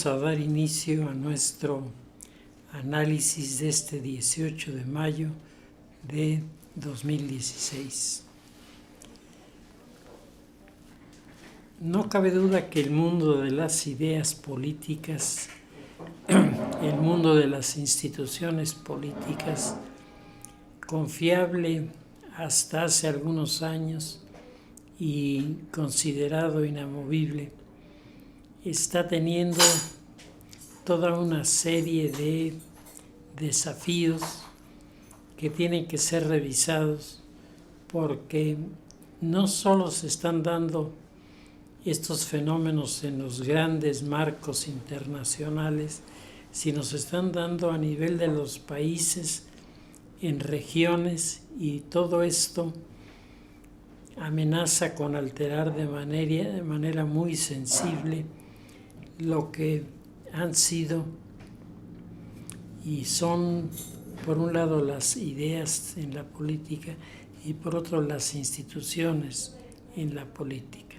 Vamos a dar inicio a nuestro análisis de este 18 de mayo de 2016. No cabe duda que el mundo de las ideas políticas, el mundo de las instituciones políticas, confiable hasta hace algunos años y considerado inamovible, está teniendo toda una serie de desafíos que tienen que ser revisados, porque no solo se están dando estos fenómenos en los grandes marcos internacionales, sino se están dando a nivel de los países, en regiones, y todo esto amenaza con alterar de manera muy sensible lo que han sido y son, por un lado, las ideas en la política y por otro las instituciones en la política.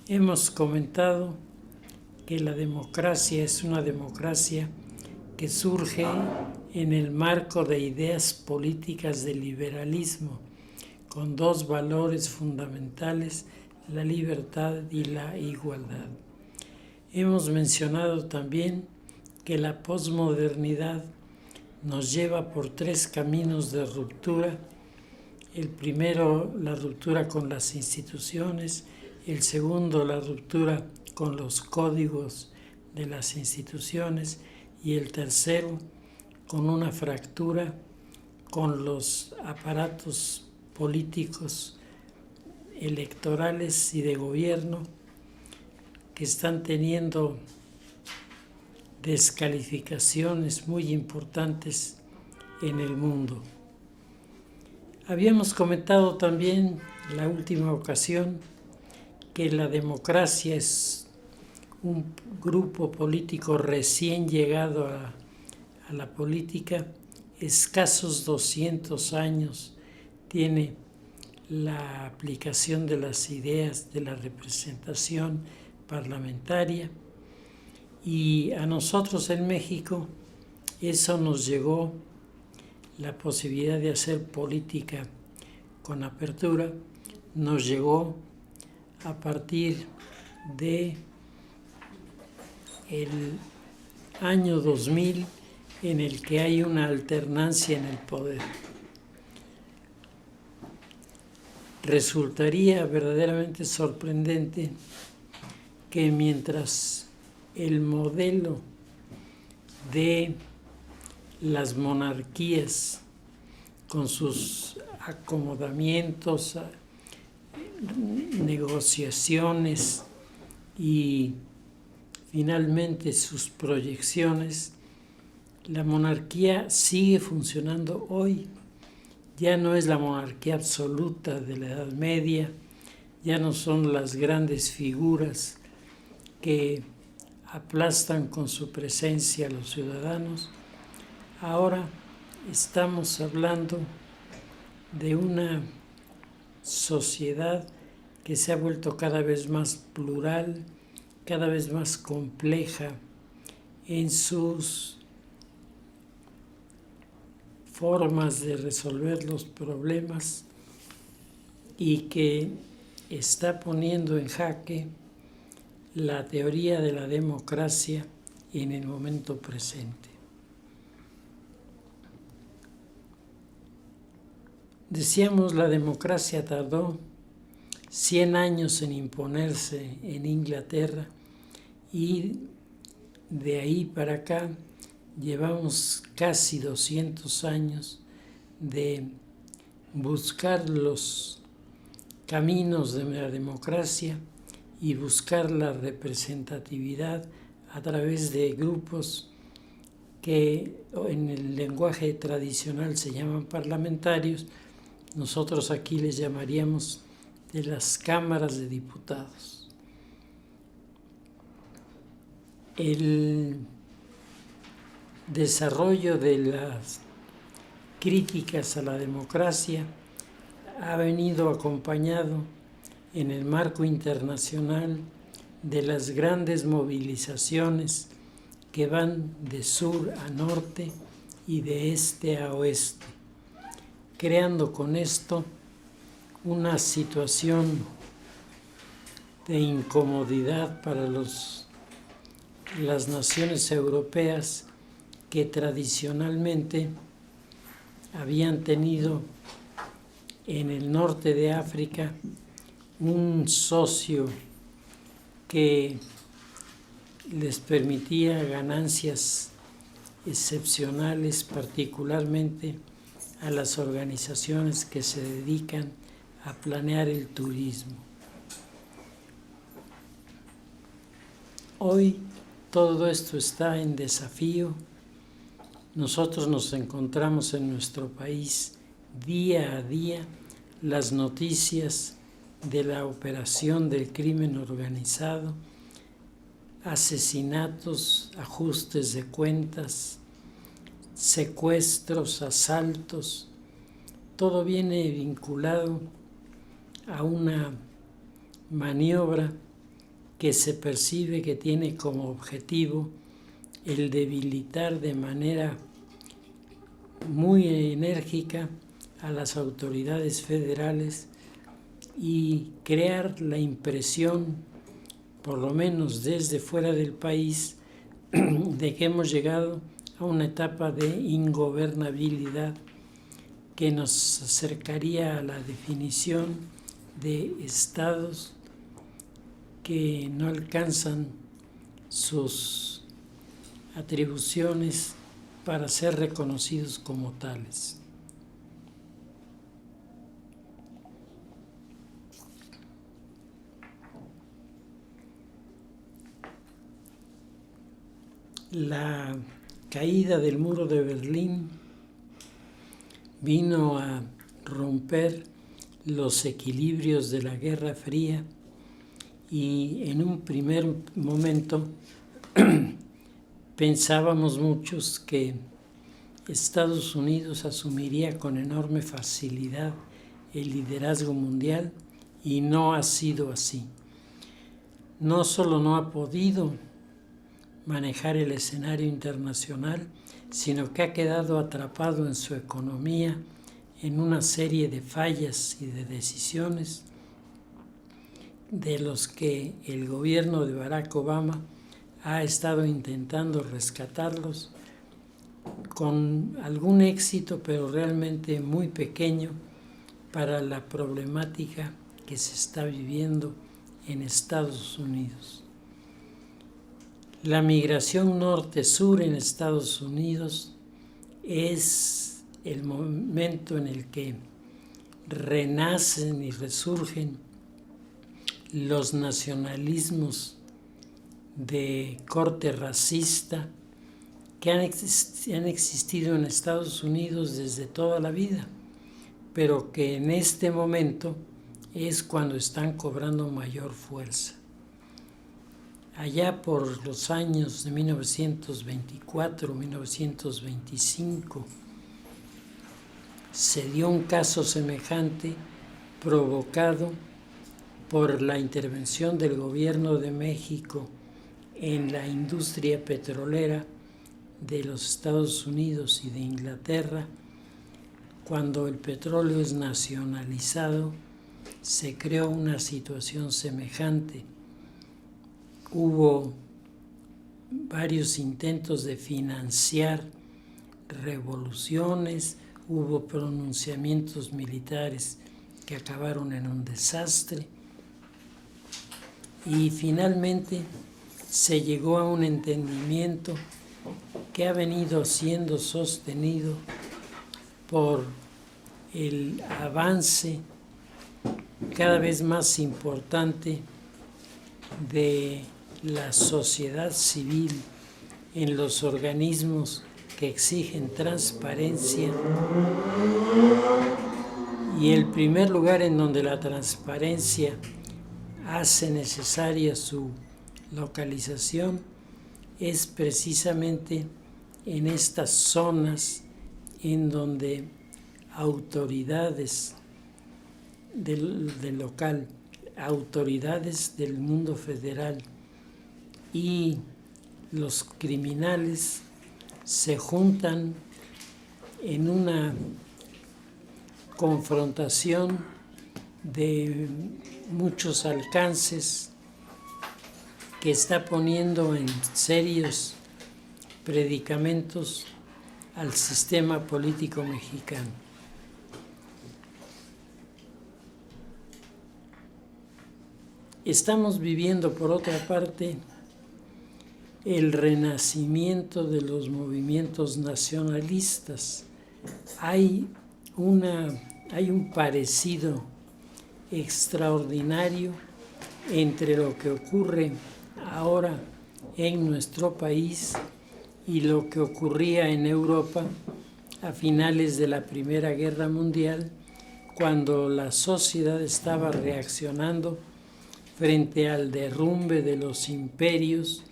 Hemos comentado que la democracia es una democracia que surge en el marco de ideas políticas del liberalismo, con dos valores fundamentales, la libertad y la igualdad. Hemos mencionado también que la posmodernidad nos lleva por tres caminos de ruptura. El primero, la ruptura con las instituciones; el segundo, la ruptura con los códigos de las instituciones; y el tercero, con una fractura con los aparatos políticos, electorales y de gobierno, que están teniendo descalificaciones muy importantes en el mundo. Habíamos comentado también la última ocasión que la democracia es un grupo político recién llegado a la política, escasos 200 años tiene la aplicación de las ideas de la representación parlamentaria, y a nosotros en México eso nos llegó la posibilidad de hacer política con apertura, nos llegó a partir de el año 2000, en el que hay una alternancia en el poder. Resultaría verdaderamente sorprendente que mientras el modelo de las monarquías, con sus acomodamientos, negociaciones y finalmente sus proyecciones, la monarquía sigue funcionando hoy. Ya no es la monarquía absoluta de la Edad Media, ya no son las grandes figuras que aplastan con su presencia a los ciudadanos. Ahora estamos hablando de una sociedad que se ha vuelto cada vez más plural, cada vez más compleja en sus formas de resolver los problemas, y que está poniendo en jaque la teoría de la democracia en el momento presente. Decíamos, la democracia tardó 100 años en imponerse en Inglaterra, y de ahí para acá llevamos casi 200 años de buscar los caminos de la democracia y buscar la representatividad a través de grupos que en el lenguaje tradicional se llaman parlamentarios. Nosotros aquí les llamaríamos de las cámaras de diputados. El desarrollo de las críticas a la democracia ha venido acompañado en el marco internacional de las grandes movilizaciones que van de sur a norte y de este a oeste, creando con esto una situación de incomodidad para las naciones europeas que tradicionalmente habían tenido en el norte de África un socio que les permitía ganancias excepcionales, particularmente a las organizaciones que se dedican a planear el turismo. Hoy todo esto está en desafío. Nosotros nos encontramos en nuestro país día a día las noticias de la operación del crimen organizado, asesinatos, ajustes de cuentas, secuestros, asaltos. Todo viene vinculado a una maniobra que se percibe que tiene como objetivo el debilitar de manera muy enérgica a las autoridades federales y crear la impresión, por lo menos desde fuera del país, de que hemos llegado a una etapa de ingobernabilidad que nos acercaría a la definición de estados que no alcanzan sus atribuciones para ser reconocidos como tales. La caída del muro de Berlín vino a romper los equilibrios de la Guerra Fría y en un primer momento pensábamos muchos que Estados Unidos asumiría con enorme facilidad el liderazgo mundial y no ha sido así. No solo no ha podido manejar el escenario internacional, sino que ha quedado atrapado en su economía en una serie de fallas y de decisiones de los que el gobierno de Barack Obama ha estado intentando rescatarlos con algún éxito, pero realmente muy pequeño para la problemática que se está viviendo en Estados Unidos. La migración norte-sur en Estados Unidos es el momento en el que renacen y resurgen los nacionalismos de corte racista que han existido en Estados Unidos desde toda la vida, pero que en este momento es cuando están cobrando mayor fuerza. Allá por los años de 1924-1925 se dio un caso semejante provocado por la intervención del gobierno de México en la industria petrolera de los Estados Unidos y de Inglaterra. Cuando el petróleo es nacionalizado, se creó una situación semejante. Hubo varios intentos de financiar revoluciones, hubo pronunciamientos militares que acabaron en un desastre y finalmente se llegó a un entendimiento que ha venido siendo sostenido por el avance cada vez más importante de la sociedad civil en los organismos que exigen transparencia, y el primer lugar en donde la transparencia hace necesaria su localización es precisamente en estas zonas en donde autoridades del local, autoridades del mundo federal y los criminales se juntan en una confrontación de muchos alcances que está poniendo en serios predicamentos al sistema político mexicano. Estamos viviendo, por otra parte, el renacimiento de los movimientos nacionalistas. Hay un parecido extraordinario entre lo que ocurre ahora en nuestro país y lo que ocurría en Europa a finales de la Primera Guerra Mundial, cuando la sociedad estaba reaccionando frente al derrumbe de los imperios,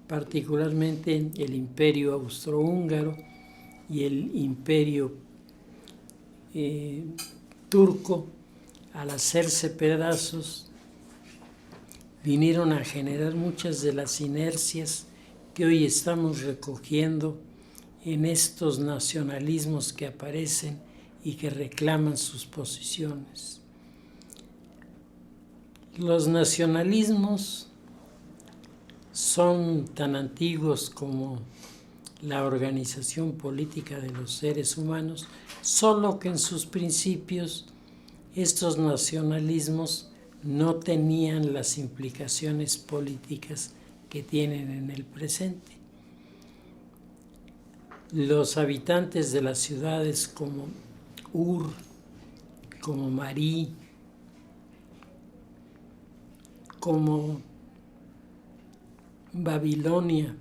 particularmente el imperio austrohúngaro y el imperio turco. Al hacerse pedazos, vinieron a generar muchas de las inercias que hoy estamos recogiendo en estos nacionalismos que aparecen y que reclaman sus posiciones. Los nacionalismos son tan antiguos como la organización política de los seres humanos, solo que en sus principios estos nacionalismos no tenían las implicaciones políticas que tienen en el presente. Los habitantes de las ciudades como Ur, como Marí, como Babilonia,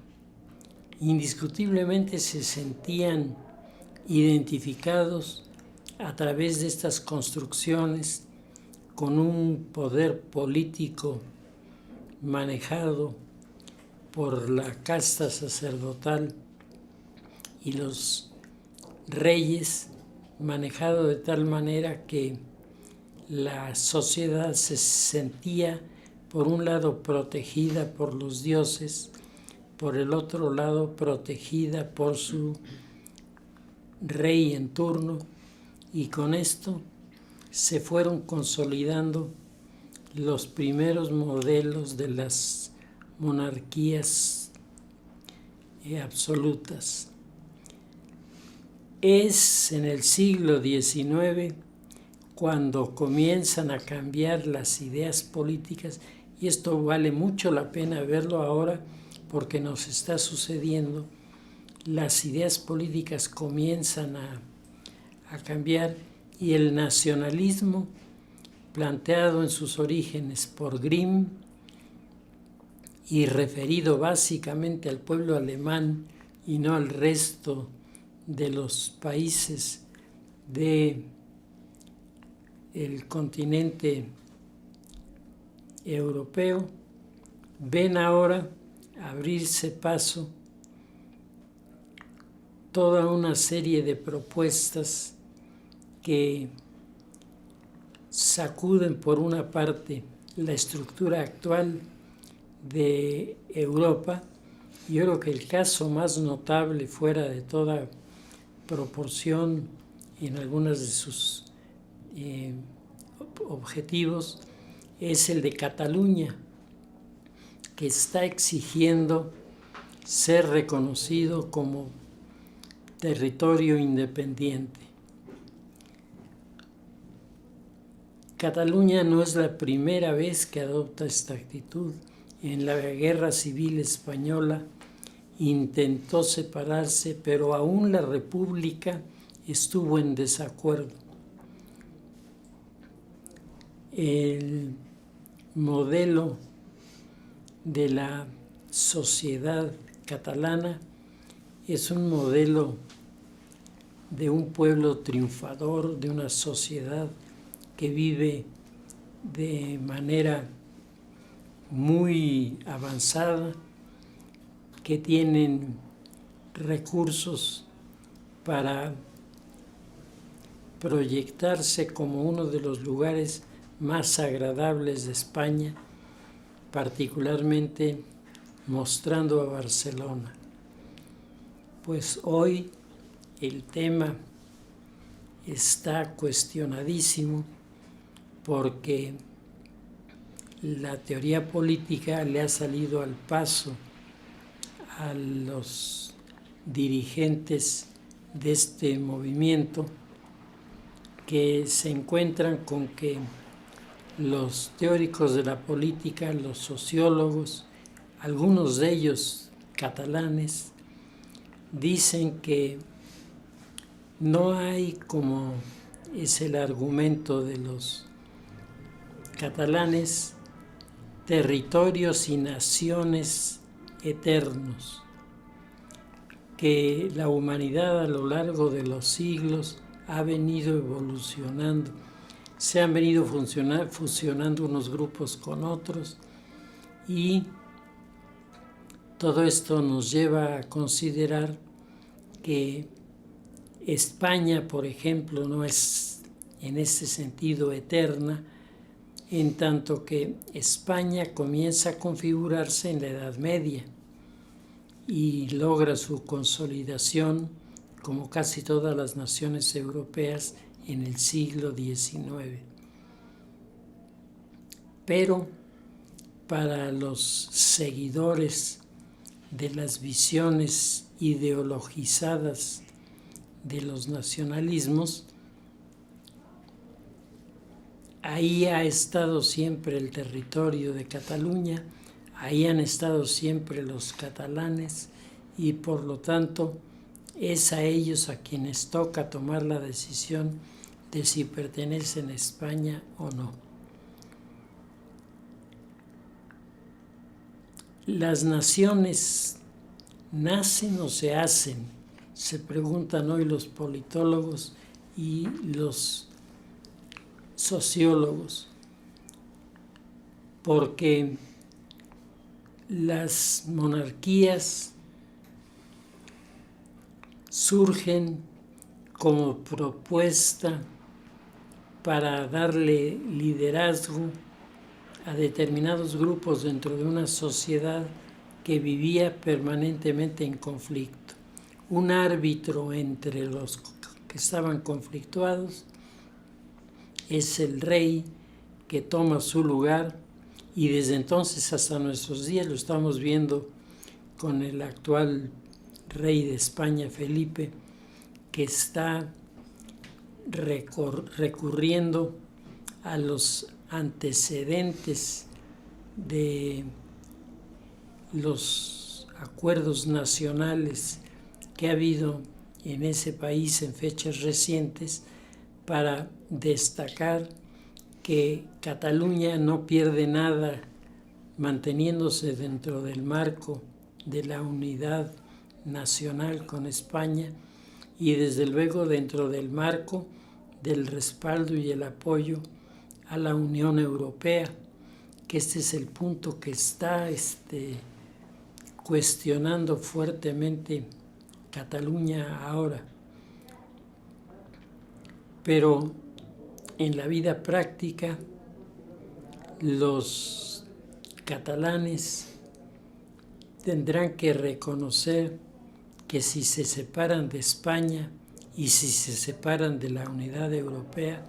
indiscutiblemente se sentían identificados a través de estas construcciones con un poder político manejado por la casta sacerdotal y los reyes, manejado de tal manera que la sociedad se sentía, por un lado, protegida por los dioses, por el otro lado, protegida por su rey en turno, y con esto se fueron consolidando los primeros modelos de las monarquías absolutas. Es en el siglo XIX cuando comienzan a cambiar las ideas políticas, y esto vale mucho la pena verlo ahora porque nos está sucediendo. Las ideas políticas comienzan a cambiar, y el nacionalismo, planteado en sus orígenes por Grimm y referido básicamente al pueblo alemán y no al resto de los países del continente europeo, ven ahora abrirse paso toda una serie de propuestas que sacuden, por una parte, la estructura actual de Europa. Yo creo que el caso más notable, fuera de toda proporción en algunos de sus objetivos, es el de Cataluña, que está exigiendo ser reconocido como territorio independiente. Cataluña no es la primera vez que adopta esta actitud. En la Guerra Civil Española intentó separarse, pero aún la República estuvo en desacuerdo. El modelo de la sociedad catalana es un modelo de un pueblo triunfador, de una sociedad que vive de manera muy avanzada, que tienen recursos para proyectarse como uno de los lugares más agradables de España, particularmente mostrando a Barcelona. Pues hoy el tema está cuestionadísimo porque la teoría política le ha salido al paso a los dirigentes de este movimiento, que se encuentran con que los teóricos de la política, los sociólogos, algunos de ellos catalanes, dicen que no hay, como es el argumento de los catalanes, territorios y naciones eternos, que la humanidad a lo largo de los siglos ha venido evolucionando, se han venido fusionando unos grupos con otros, y todo esto nos lleva a considerar que España, por ejemplo, no es en ese sentido eterna, en tanto que España comienza a configurarse en la Edad Media y logra su consolidación, como casi todas las naciones europeas, en el siglo XIX. Pero para los seguidores de las visiones ideologizadas de los nacionalismos, ahí ha estado siempre el territorio de Cataluña, ahí han estado siempre los catalanes, y por lo tanto es a ellos a quienes toca tomar la decisión de si pertenecen a España o no. ¿Las naciones nacen o se hacen?, se preguntan hoy los politólogos y los sociólogos, porque las monarquías surgen como propuesta para darle liderazgo a determinados grupos dentro de una sociedad que vivía permanentemente en conflicto. Un árbitro entre los que estaban conflictuados es el rey, que toma su lugar, y desde entonces hasta nuestros días lo estamos viendo con el actual rey de España, Felipe, que está recurriendo a los antecedentes de los acuerdos nacionales que ha habido en ese país en fechas recientes, para destacar que Cataluña no pierde nada manteniéndose dentro del marco de la unidad nacional con España, y desde luego dentro del marco del respaldo y el apoyo a la Unión Europea, que este es el punto que está cuestionando fuertemente Cataluña ahora. Pero en la vida práctica, los catalanes tendrán que reconocer que si se separan de España y si se separan de la unidad europea,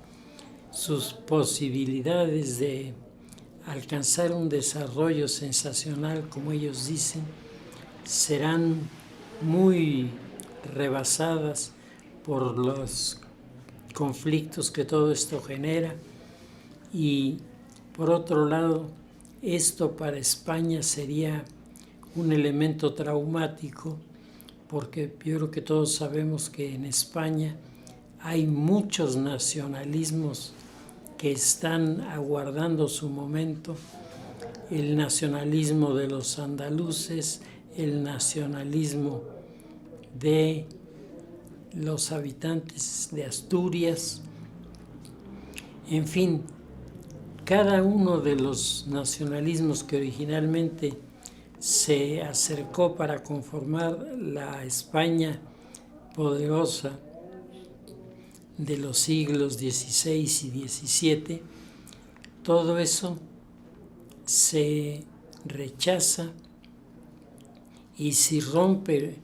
sus posibilidades de alcanzar un desarrollo sensacional, como ellos dicen, serán muy rebasadas por los conflictos que todo esto genera. Y por otro lado, esto para España sería un elemento traumático, porque yo creo que todos sabemos que en España hay muchos nacionalismos que están aguardando su momento: el nacionalismo de los andaluces, el nacionalismo de los habitantes de Asturias, en fin, cada uno de los nacionalismos que originalmente se acercó para conformar la España poderosa de los siglos XVI y XVII, todo eso se rechaza y si rompe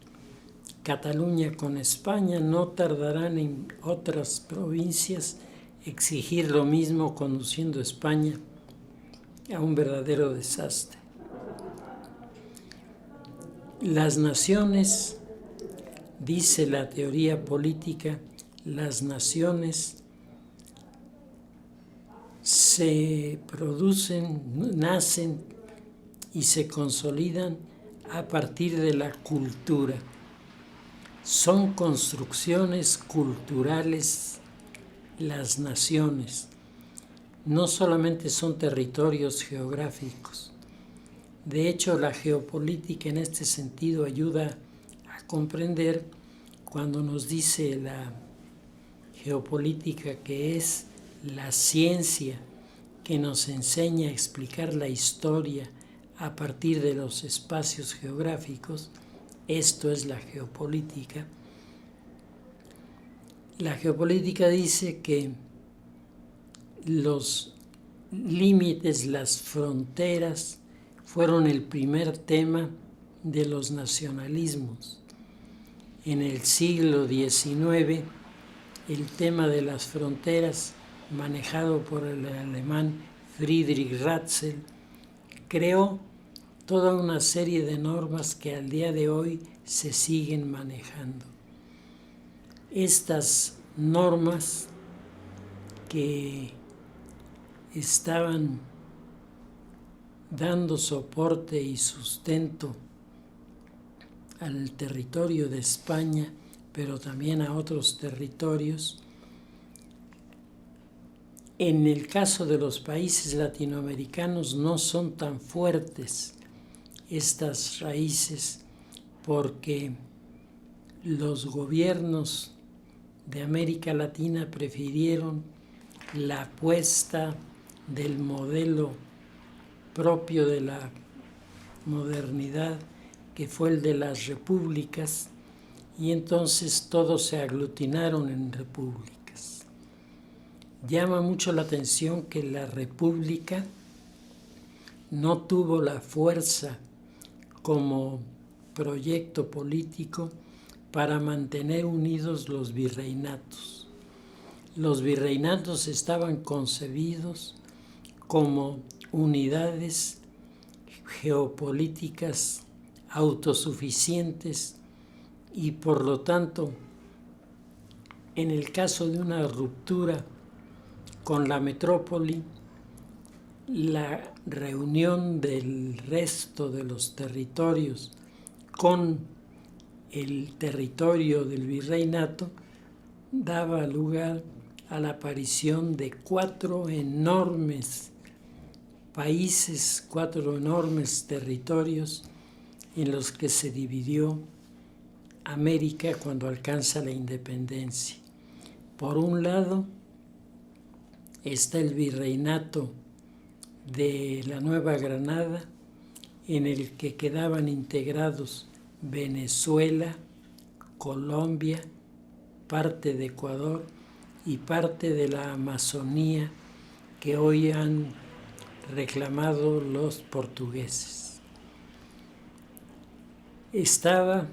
Cataluña con España, no tardarán en otras provincias exigir lo mismo, conduciendo a España a un verdadero desastre. Las naciones, dice la teoría política, las naciones se producen, nacen y se consolidan a partir de la cultura. Son construcciones culturales las naciones. No solamente son territorios geográficos. De hecho, la geopolítica en este sentido ayuda a comprender cuando nos dice la geopolítica que es la ciencia que nos enseña a explicar la historia a partir de los espacios geográficos. Esto es la geopolítica. La geopolítica dice que los límites, las fronteras, fueron el primer tema de los nacionalismos. En el siglo XIX, el tema de las fronteras, manejado por el alemán Friedrich Ratzel, creó toda una serie de normas que al día de hoy se siguen manejando. Estas normas que estaban dando soporte y sustento al territorio de España, pero también a otros territorios. En el caso de los países latinoamericanos no son tan fuertes estas raíces porque los gobiernos de América Latina prefirieron la apuesta del modelo propio de la modernidad, que fue el de las repúblicas, y entonces todos se aglutinaron en repúblicas. Llama mucho la atención que la república no tuvo la fuerza como proyecto político para mantener unidos los virreinatos. Los virreinatos estaban concebidos como unidades geopolíticas autosuficientes y por lo tanto, en el caso de una ruptura con la metrópoli, la reunión del resto de los territorios con el territorio del virreinato daba lugar a la aparición de 4 enormes países, 4 enormes territorios en los que se dividió América cuando alcanza la independencia. Por un lado está el virreinato de la Nueva Granada, en el que quedaban integrados Venezuela, Colombia, parte de Ecuador y parte de la Amazonía que hoy han reclamado los portugueses. Estaba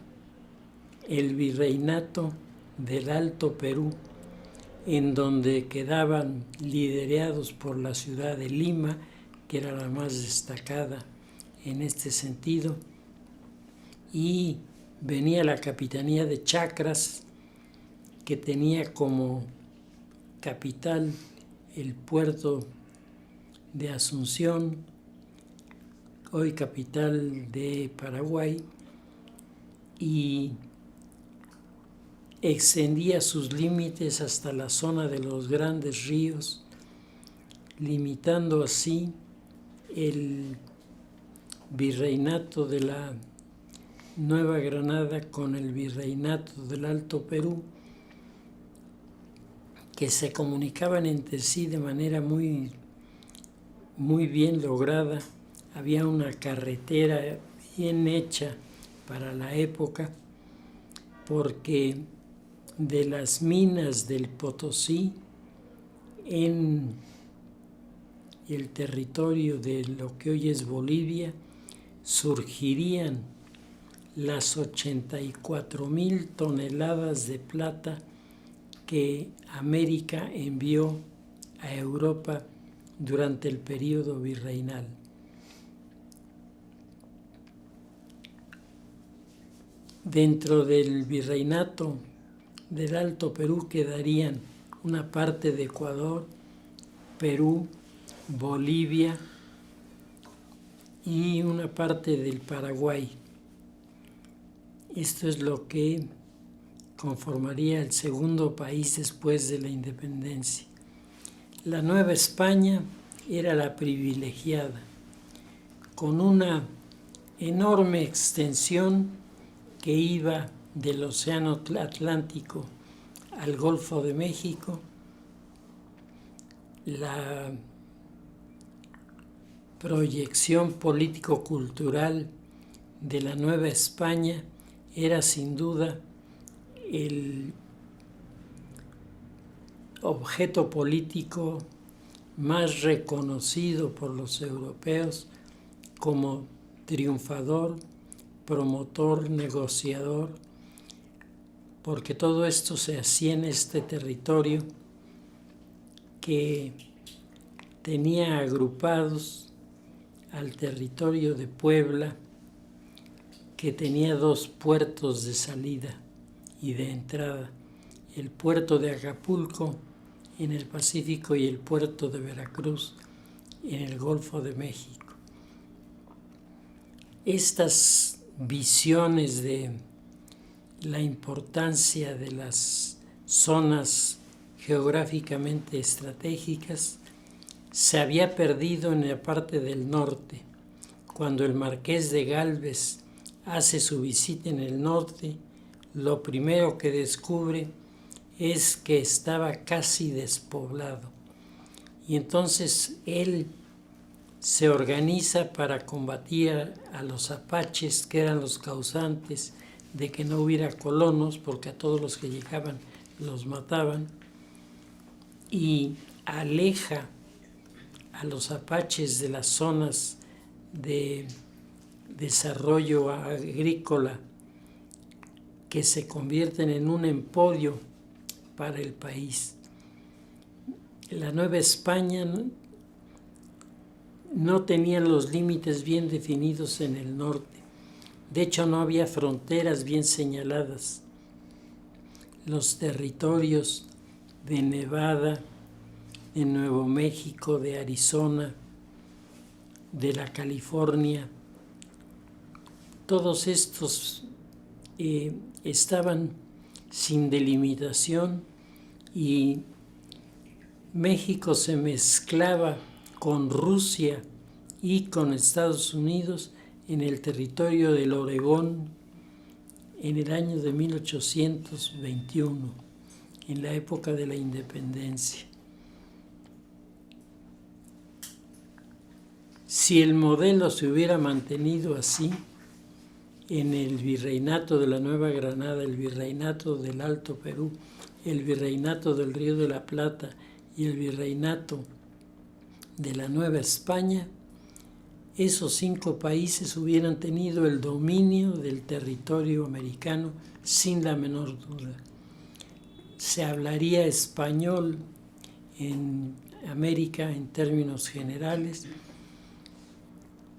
el virreinato del Alto Perú, en donde quedaban liderados por la ciudad de Lima, que era la más destacada en este sentido, y venía la capitanía de Chacras, que tenía como capital el puerto de Asunción, hoy capital de Paraguay, y extendía sus límites hasta la zona de los grandes ríos, limitando así el virreinato de la Nueva Granada con el virreinato del Alto Perú, que se comunicaban entre sí de manera muy bien lograda. Había una carretera bien hecha para la época, porque de las minas del Potosí en el territorio de lo que hoy es Bolivia surgirían las 84,000 toneladas de plata que América envió a Europa durante el período virreinal. Dentro del virreinato del Alto Perú quedarían una parte de Ecuador, Perú, Bolivia y una parte del Paraguay. Esto es lo que conformaría el segundo país después de la independencia. La Nueva España era la privilegiada, con una enorme extensión que iba del Océano Atlántico al Golfo de México. La proyección político-cultural de la Nueva España era sin duda el objeto político más reconocido por los europeos como triunfador, promotor, negociador, porque todo esto se hacía en este territorio que tenía agrupados al territorio de Puebla, que tenía dos puertos de salida y de entrada, el puerto de Acapulco en el Pacífico y el puerto de Veracruz en el Golfo de México. Estas visiones de la importancia de las zonas geográficamente estratégicas se había perdido en la parte del norte. Cuando el Marqués de Gálvez hace su visita en el norte, lo primero que descubre es que estaba casi despoblado. Y entonces él se organiza para combatir a los apaches, que eran los causantes de que no hubiera colonos, porque a todos los que llegaban los mataban, y aleja a los apaches de las zonas de desarrollo agrícola que se convierten en un emporio para el país. La Nueva España no tenía los límites bien definidos en el norte. De hecho, no había fronteras bien señaladas. Los territorios de Nevada, de Nuevo México, de Arizona, de la California, todos estos estaban sin delimitación y México se mezclaba con Rusia y con Estados Unidos en el territorio del Oregón en el año de 1821, en la época de la independencia. Si el modelo se hubiera mantenido así, en el virreinato de la Nueva Granada, el virreinato del Alto Perú, el virreinato del Río de la Plata y el virreinato de la Nueva España, esos 5 países hubieran tenido el dominio del territorio americano sin la menor duda. Se hablaría español en América en términos generales,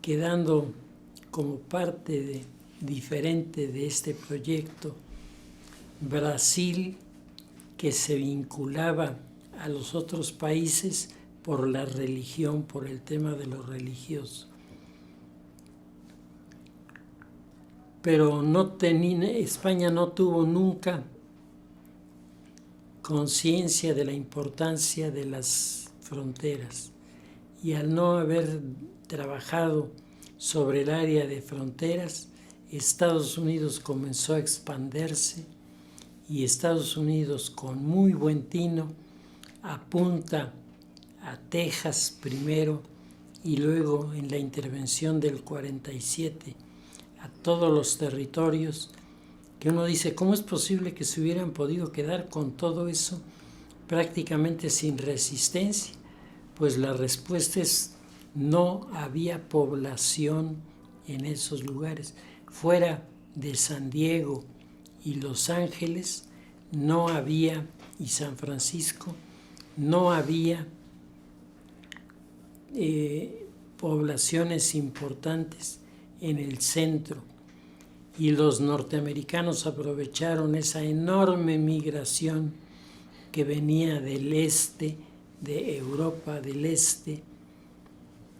quedando como parte diferente de este proyecto Brasil, que se vinculaba a los otros países por la religión, por el tema de lo religioso. Pero España no tuvo nunca conciencia de la importancia de las fronteras, y al no haber trabajado sobre el área de fronteras, Estados Unidos comenzó a expandirse, y Estados Unidos, con muy buen tino, apunta a Texas primero y luego, en la intervención del 47, a todos los territorios, que uno dice, ¿cómo es posible que se hubieran podido quedar con todo eso prácticamente sin resistencia? Pues la respuesta es: no había población en esos lugares. Fuera de San Diego y Los Ángeles no había, y San Francisco, no había poblaciones importantes en el centro, y los norteamericanos aprovecharon esa enorme migración que venía del este, de Europa del Este,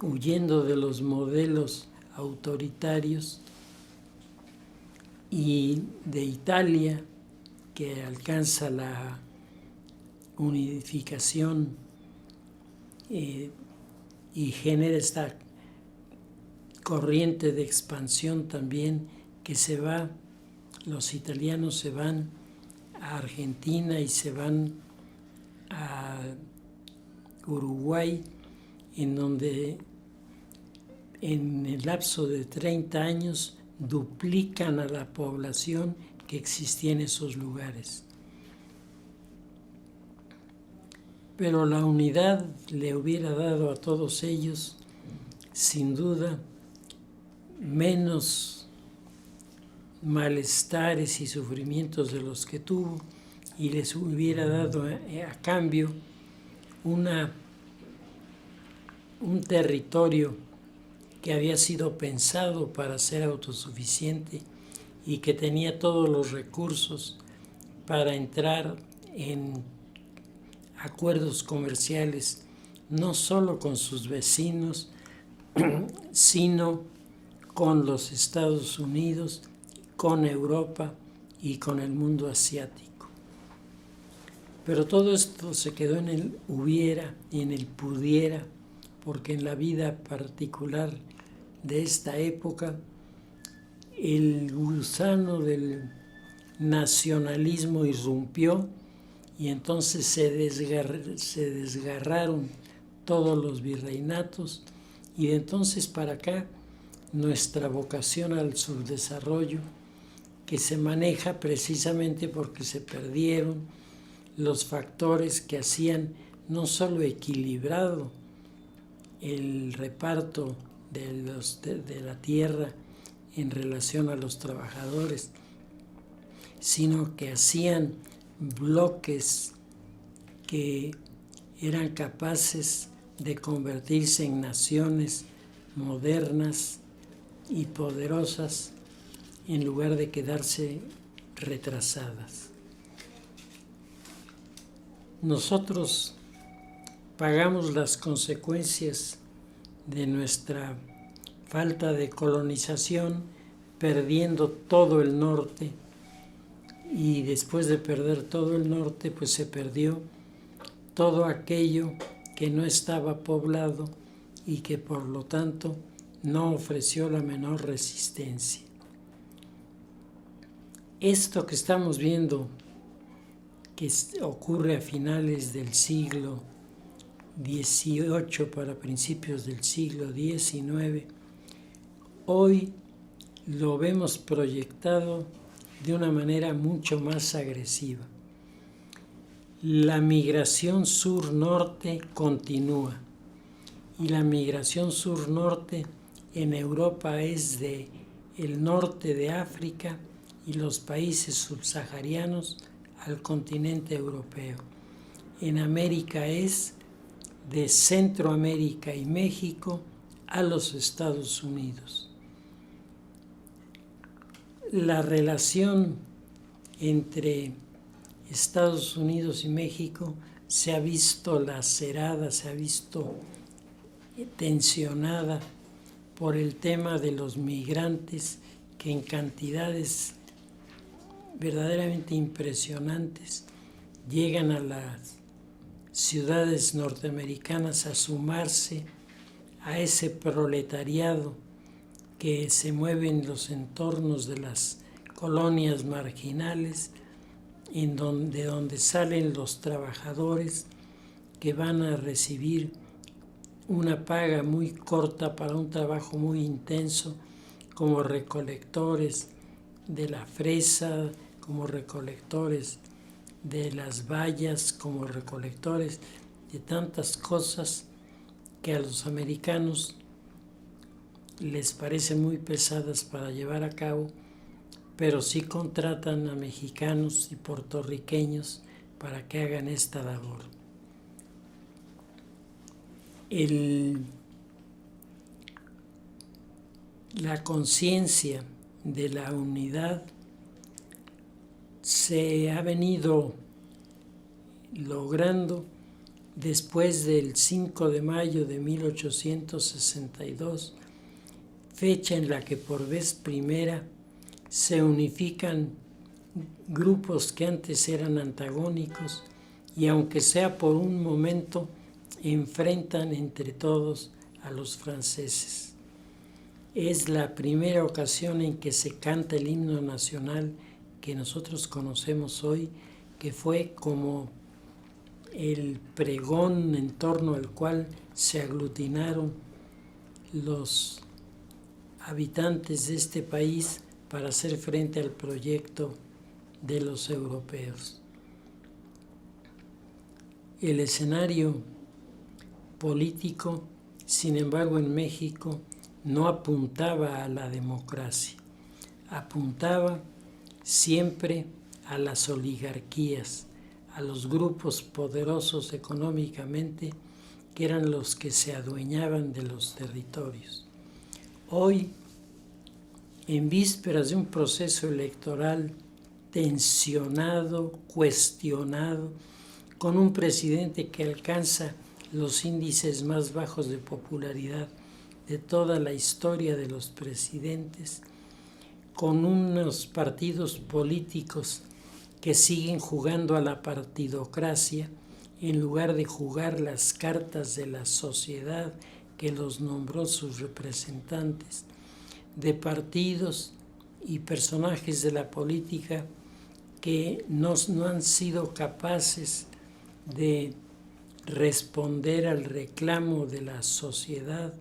huyendo de los modelos autoritarios, y de Italia, que alcanza la unificación y genera esta corriente de expansión también, que se va, los italianos se van a Argentina y se van a Uruguay, en donde en el lapso de 30 años duplican a la población que existía en esos lugares. Pero la unidad le hubiera dado a todos ellos, sin duda, menos malestares y sufrimientos de los que tuvo, y les hubiera dado a cambio un territorio que había sido pensado para ser autosuficiente y que tenía todos los recursos para entrar en acuerdos comerciales, no solo con sus vecinos, sino con los Estados Unidos, con Europa y con el mundo asiático. Pero todo esto se quedó en el hubiera y en el pudiera, porque en la vida particular de esta época el gusano del nacionalismo irrumpió, y entonces se desgarraron todos los virreinatos, y de entonces para acá nuestra vocación al subdesarrollo, que se maneja precisamente porque se perdieron los factores que hacían no solo equilibrado el reparto de la tierra en relación a los trabajadores, sino que hacían bloques que eran capaces de convertirse en naciones modernas y poderosas en lugar de quedarse retrasadas. Nosotros pagamos las consecuencias de nuestra falta de colonización, perdiendo todo el norte, y después de perder todo el norte, pues se perdió todo aquello que no estaba poblado y que por lo tanto no ofreció la menor resistencia. Esto que estamos viendo, que ocurre a finales del siglo XVIII para principios del siglo XIX, hoy lo vemos proyectado de una manera mucho más agresiva. La migración sur-norte continúa, y la migración sur-norte en Europa es de el norte de África y los países subsaharianos al continente europeo. En América es de Centroamérica y México a los Estados Unidos. La relación entre Estados Unidos y México se ha visto lacerada, se ha visto tensionada por el tema de los migrantes, que en cantidades verdaderamente impresionantes llegan a las ciudades norteamericanas a sumarse a ese proletariado que se mueve en los entornos de las colonias marginales, de donde salen los trabajadores que van a recibir una paga muy corta para un trabajo muy intenso, como recolectores de la fresa, como recolectores de las bayas, como recolectores de tantas cosas que a los americanos les parecen muy pesadas para llevar a cabo, pero sí contratan a mexicanos y puertorriqueños para que hagan esta labor. La conciencia de la unidad se ha venido logrando después del 5 de mayo de 1862, fecha en la que por vez primera se unifican grupos que antes eran antagónicos y, aunque sea por un momento, enfrentan entre todos a los franceses. Es la primera ocasión en que se canta el himno nacional que nosotros conocemos hoy, que fue como el pregón en torno al cual se aglutinaron los habitantes de este país para hacer frente al proyecto de los europeos. El escenario político, sin embargo, en México no apuntaba a la democracia, apuntaba siempre a las oligarquías, a los grupos poderosos económicamente, que eran los que se adueñaban de los territorios. Hoy, en vísperas de un proceso electoral tensionado, cuestionado, con un presidente que alcanza los índices más bajos de popularidad de toda la historia de los presidentes, con unos partidos políticos que siguen jugando a la partidocracia en lugar de jugar las cartas de la sociedad que los nombró sus representantes, de partidos y personajes de la política que no han sido capaces de responder al reclamo de la sociedad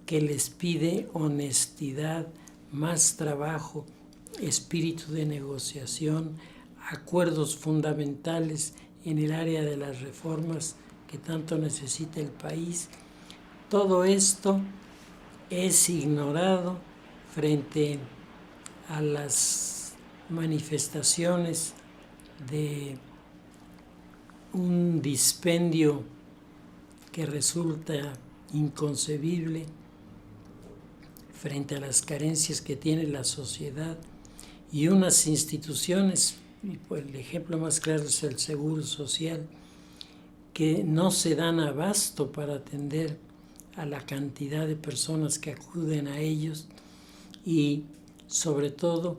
que les pide honestidad, más trabajo, espíritu de negociación, acuerdos fundamentales en el área de las reformas que tanto necesita el país. Todo esto es ignorado frente a las manifestaciones de un dispendio que resulta inconcebible frente a las carencias que tiene la sociedad y unas instituciones, y pues el ejemplo más claro es el Seguro Social, que no se dan abasto para atender a la cantidad de personas que acuden a ellos y, sobre todo,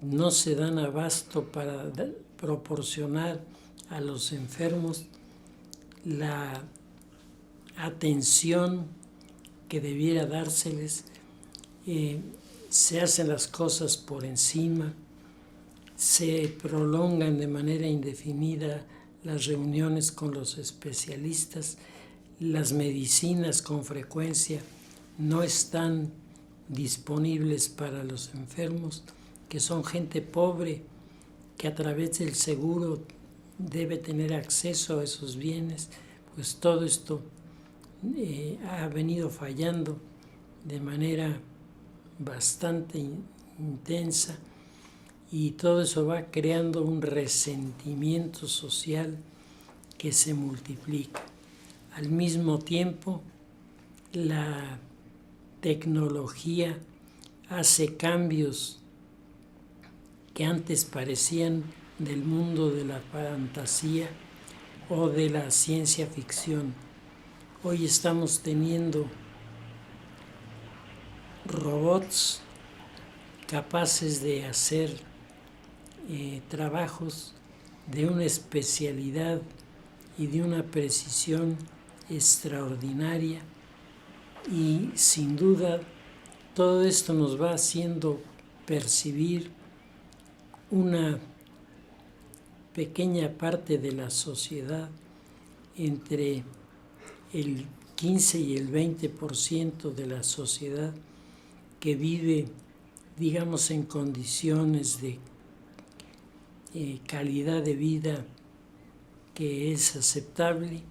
no se dan abasto para proporcionar a los enfermos la atención que debiera dárseles. Se hacen las cosas por encima, se prolongan de manera indefinida las reuniones con los especialistas, las medicinas con frecuencia no están disponibles para los enfermos, que son gente pobre, que a través del seguro debe tener acceso a esos bienes. Pues todo esto ha venido fallando de manera bastante intensa, y todo eso va creando un resentimiento social que se multiplica. Al mismo tiempo, la tecnología hace cambios que antes parecían del mundo de la fantasía o de la ciencia ficción. Hoy estamos teniendo robots capaces de hacer trabajos de una especialidad y de una precisión extraordinaria, y sin duda todo esto nos va haciendo percibir una pequeña parte de la sociedad, entre el 15 y el 20% de la sociedad, que vive, digamos, en condiciones de calidad de vida que es aceptable,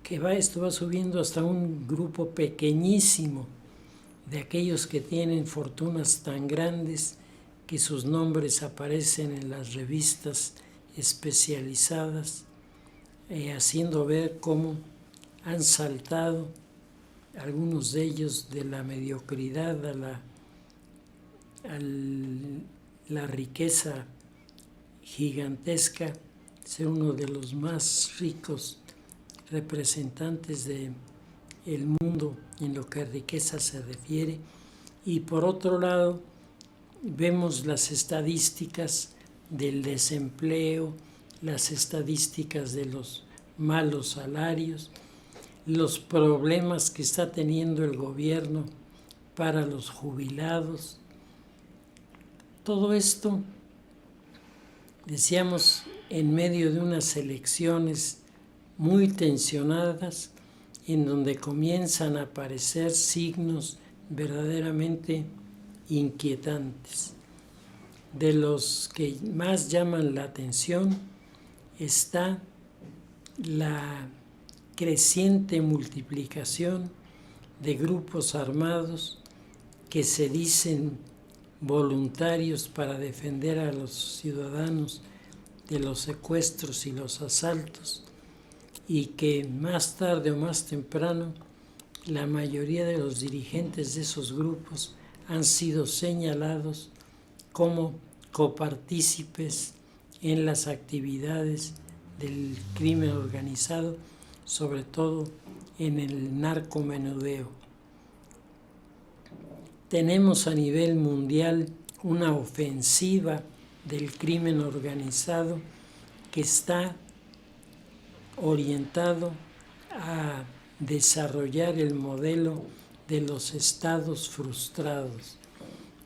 que esto va subiendo hasta un grupo pequeñísimo de aquellos que tienen fortunas tan grandes que sus nombres aparecen en las revistas especializadas, haciendo ver cómo han saltado algunos de ellos de la mediocridad a la riqueza gigantesca, ser uno de los más ricos representantes del mundo en lo que a riqueza se refiere. Y por otro lado, vemos las estadísticas del desempleo, las estadísticas de los malos salarios, los problemas que está teniendo el gobierno para los jubilados. Todo esto, decíamos, en medio de unas elecciones muy tensionadas, en donde comienzan a aparecer signos verdaderamente inquietantes. De los que más llaman la atención está la creciente multiplicación de grupos armados que se dicen voluntarios para defender a los ciudadanos de los secuestros y los asaltos, y que más tarde o más temprano la mayoría de los dirigentes de esos grupos han sido señalados como copartícipes en las actividades del crimen organizado, sobre todo en el narcomenudeo. Tenemos a nivel mundial una ofensiva del crimen organizado que está orientado a desarrollar el modelo de los estados frustrados,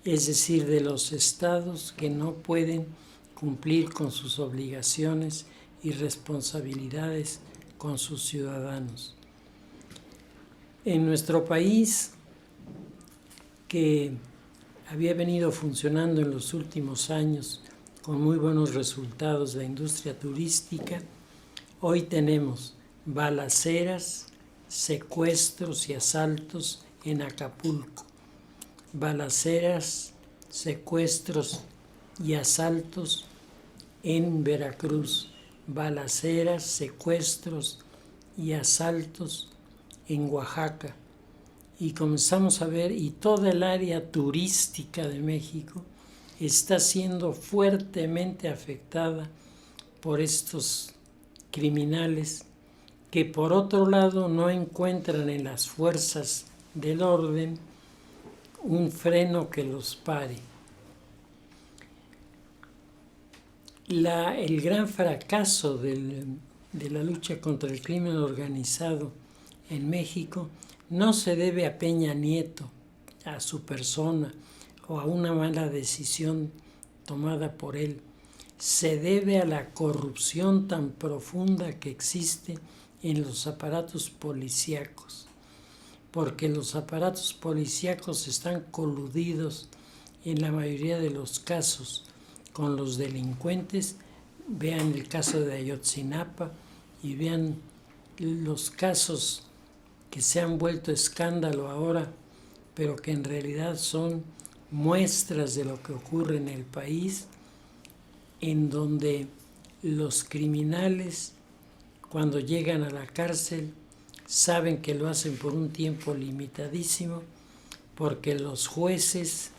es decir, de los estados que no pueden cumplir con sus obligaciones y responsabilidades con sus ciudadanos. En nuestro país, que había venido funcionando en los últimos años con muy buenos resultados la industria turística, hoy tenemos balaceras, secuestros y asaltos en Acapulco, balaceras, secuestros y asaltos en Veracruz, balaceras, secuestros y asaltos en Oaxaca. Y comenzamos a ver, y toda el área turística de México está siendo fuertemente afectada por estos criminales que por otro lado no encuentran en las fuerzas del orden un freno que los pare. El gran fracaso de la lucha contra el crimen organizado en México no se debe a Peña Nieto, a su persona o a una mala decisión tomada por él. Se debe a la corrupción tan profunda que existe en los aparatos policíacos, porque los aparatos policíacos están coludidos en la mayoría de los casos con los delincuentes. Vean el caso de Ayotzinapa y vean los casos que se han vuelto escándalo ahora, pero que en realidad son muestras de lo que ocurre en el país, en donde los criminales, cuando llegan a la cárcel, saben que lo hacen por un tiempo limitadísimo, porque los jueces,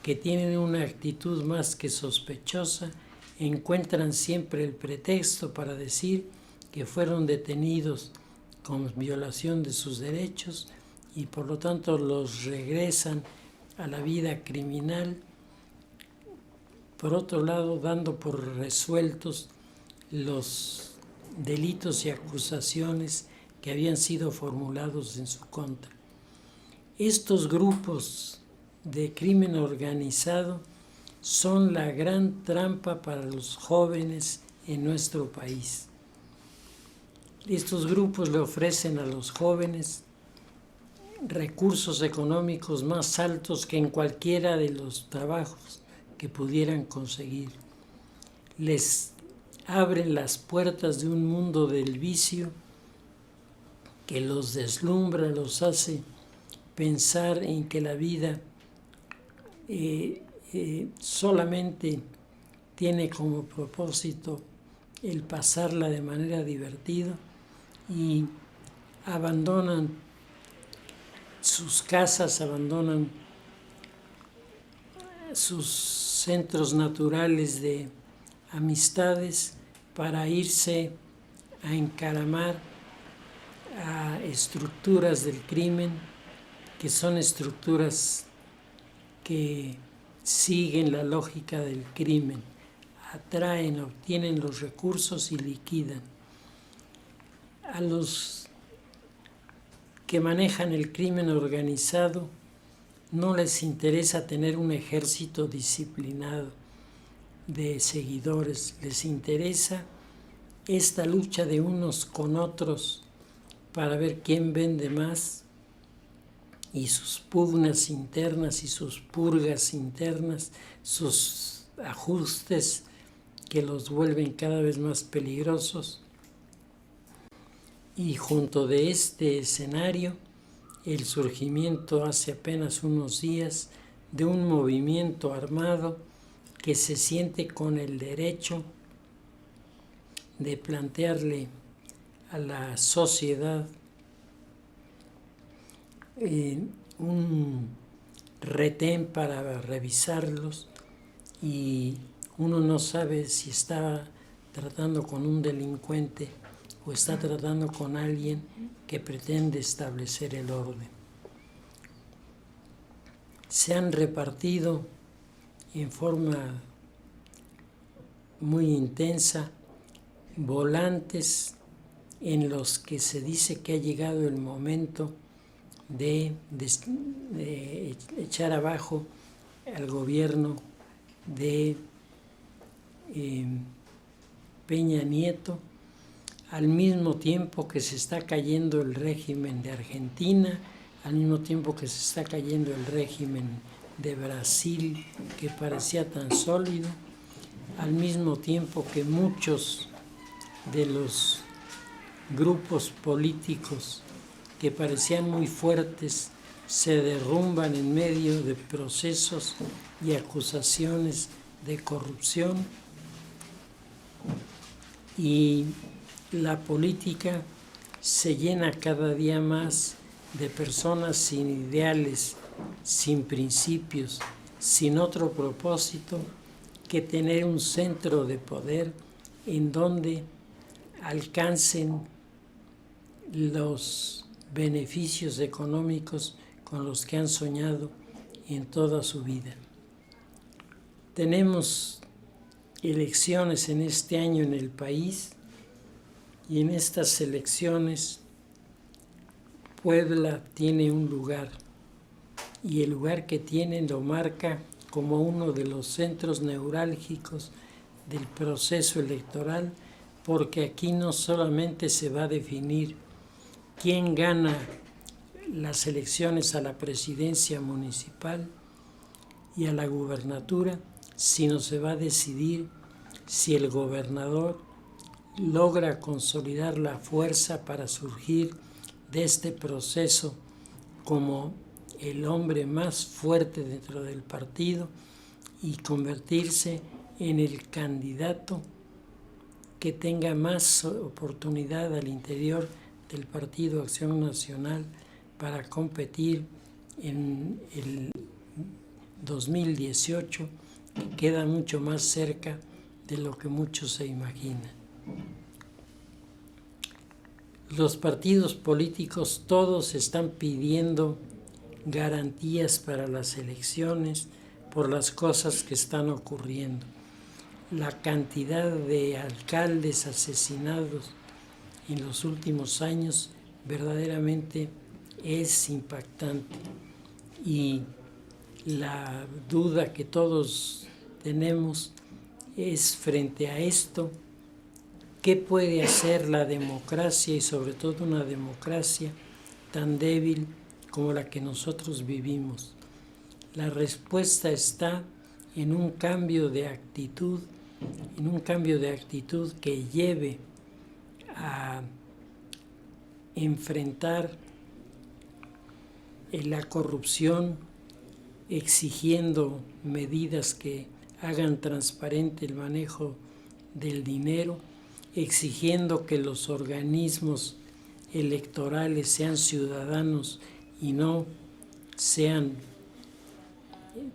que tienen una actitud más que sospechosa, encuentran siempre el pretexto para decir que fueron detenidos con violación de sus derechos y por lo tanto los regresan a la vida criminal, por otro lado dando por resueltos los delitos y acusaciones que habían sido formulados en su contra. Estos grupos de crimen organizado son la gran trampa para los jóvenes en nuestro país. Estos grupos le ofrecen a los jóvenes recursos económicos más altos que en cualquiera de los trabajos que pudieran conseguir. Les abren las puertas de un mundo del vicio que los deslumbra, los hace pensar en que la vida solamente tiene como propósito el pasarla de manera divertida, y abandonan sus casas, abandonan sus centros naturales de amistades para irse a encaramar a estructuras del crimen, que son estructuras que siguen la lógica del crimen, atraen, obtienen los recursos y liquidan. A los que manejan el crimen organizado no les interesa tener un ejército disciplinado de seguidores, les interesa esta lucha de unos con otros para ver quién vende más, y sus pugnas internas y sus purgas internas, sus ajustes que los vuelven cada vez más peligrosos. Y junto de este escenario, el surgimiento hace apenas unos días de un movimiento armado que se siente con el derecho de plantearle a la sociedad un retén para revisarlos, y uno no sabe si está tratando con un delincuente o está tratando con alguien que pretende establecer el orden. Se han repartido en forma muy intensa volantes en los que se dice que ha llegado el momento de echar abajo al gobierno de Peña Nieto, al mismo tiempo que se está cayendo el régimen de Argentina, al mismo tiempo que se está cayendo el régimen de Brasil, que parecía tan sólido, al mismo tiempo que muchos de los grupos políticos que parecían muy fuertes se derrumban en medio de procesos y acusaciones de corrupción, y la política se llena cada día más de personas sin ideales, sin principios, sin otro propósito que tener un centro de poder en donde alcancen los beneficios económicos con los que han soñado en toda su vida. Tenemos elecciones en este año en el país, y en estas elecciones Puebla tiene un lugar, y el lugar que tiene lo marca como uno de los centros neurálgicos del proceso electoral, porque aquí no solamente se va a definir quién gana las elecciones a la presidencia municipal y a la gubernatura, sino se va a decidir si el gobernador logra consolidar la fuerza para surgir de este proceso como el hombre más fuerte dentro del partido y convertirse en el candidato que tenga más oportunidad al interior del Partido Acción Nacional para competir en el 2018, que queda mucho más cerca de lo que muchos se imaginan. Los partidos políticos todos están pidiendo garantías para las elecciones por las cosas que están ocurriendo. La cantidad de alcaldes asesinados en los últimos años verdaderamente es impactante, y la duda que todos tenemos es frente a esto: ¿qué puede hacer la democracia, y sobre todo una democracia tan débil como la que nosotros vivimos? La respuesta está en un cambio de actitud, que lleve a enfrentar la corrupción, exigiendo medidas que hagan transparente el manejo del dinero, exigiendo que los organismos electorales sean ciudadanos y no sean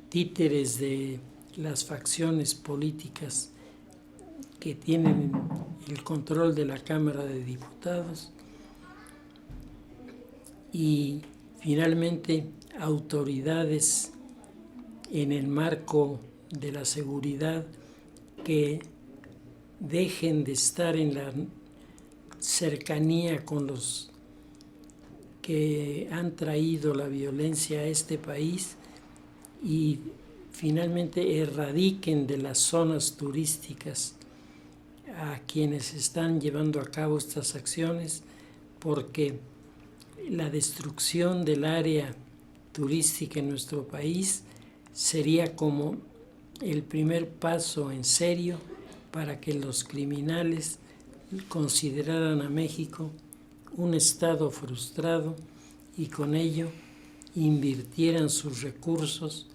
títeres de las facciones políticas que tienen el control de la Cámara de Diputados, y finalmente autoridades en el marco de la seguridad que dejen de estar en la cercanía con los que han traído la violencia a este país y finalmente erradiquen de las zonas turísticas a quienes están llevando a cabo estas acciones, porque la destrucción del área turística en nuestro país sería como el primer paso en serio para que los criminales consideraran a México un estado frustrado y con ello invirtieran sus recursos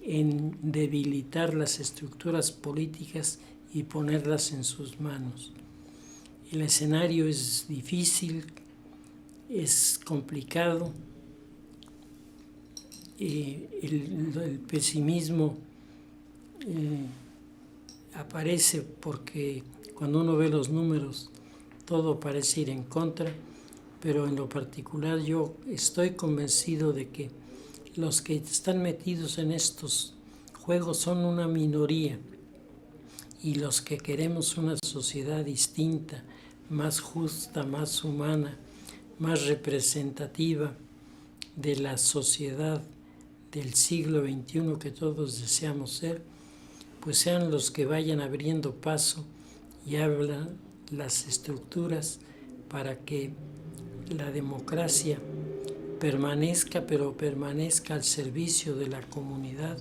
en debilitar las estructuras políticas y ponerlas en sus manos. El escenario es difícil, es complicado, el pesimismo aparece porque cuando uno ve los números todo parece ir en contra, pero en lo particular yo estoy convencido de que los que están metidos en estos juegos son una minoría y los que queremos una sociedad distinta, más justa, más humana, más representativa de la sociedad del siglo XXI que todos deseamos ser, pues sean los que vayan abriendo paso y abran las estructuras para que la democracia permanezca, pero permanezca al servicio de la comunidad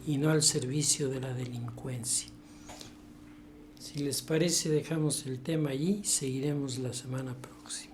y no al servicio de la delincuencia. Si les parece, dejamos el tema allí y seguiremos la semana próxima.